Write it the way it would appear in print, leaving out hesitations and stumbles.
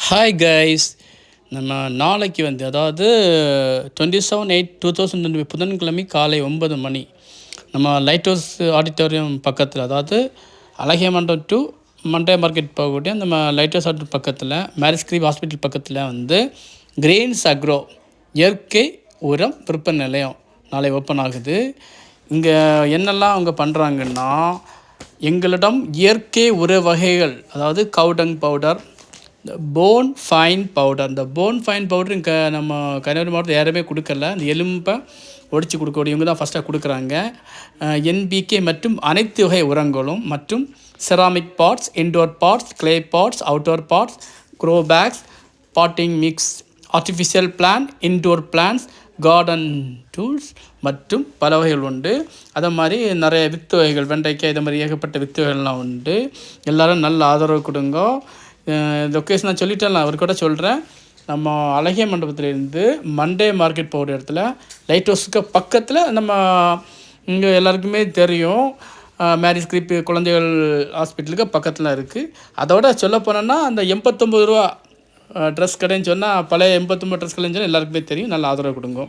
Hi guys. நம்ம நாளைக்கு அதாவது 27/8/2020 புதன்கிழமை காலை 9 மணி நம்ம லைட் ஹவுஸ் ஆடிட்டோரியம் பக்கத்தில், அதாவது அழகிய மண்டபம் டு மண்டே மார்க்கெட் போகக்கூடிய நம்ம லைட் ஹவுஸ் ஆடிட்டோரியம் பக்கத்தில் மேரிஸ் கிரீப் ஹாஸ்பிட்டல் பக்கத்தில் கிரெயின்ஸ் அக்ரோ இயற்கை உரம் விற்பனை நிலையம் நாளை ஓப்பன் ஆகுது. இங்கே என்னெல்லாம் அவங்க பண்ணுறாங்கன்னா, எங்களிடம் இயற்கை உர வகைகள், அதாவது கவுடங் பவுடர், இந்த போன் ஃபைன் பவுடர். இந்த போன் ஃபைன் பவுடர் இங்கே நம்ம கன்னியாகுமரி மாவட்டத்தில் யாருமே கொடுக்கல. இந்த எலும்பை ஒடிச்சு கொடுக்கக்கூடியவங்க தான் ஃபஸ்ட்டாக கொடுக்குறாங்க. என்பிகே மற்றும் அனைத்து வகை உரங்களும் மற்றும் ceramic pots, indoor pots, clay pots, outdoor pots, grow bags, potting mix, artificial plant, indoor plants, garden tools மற்றும் பல வகைகள் உண்டு. அதை மாதிரி நிறைய வித்து வகைகள், வெண்டைக்காய், இது மாதிரி ஏகப்பட்ட வித்து வகைகள்லாம் உண்டு. எல்லோரும் நல்ல ஆதரவு கொடுங்க. லொக்கேஷன் நான் சொல்லிட்டேன், அவர் கூட சொல்கிறேன். நம்ம அழகிய மண்டபத்திலேருந்து மண்டே மார்க்கெட் போகிற இடத்துல லைட் ஹவுஸுக்கு பக்கத்தில் நம்ம இங்கே எல்லாருக்குமே தெரியும் மேரிஸ் கிரீப் குழந்தைகள் ஹாஸ்பிட்டலுக்கு பக்கத்தில் இருக்குது. அதோட சொல்ல போனோன்னா அந்த 89 ரூபா ட்ரெஸ் கடைன்னு சொன்னால், பழைய 89 ட்ரெஸ் கடைன்னு சொன்னால் எல்லாருக்குமே தெரியும். நல்ல ஆதரவு கொடுங்க.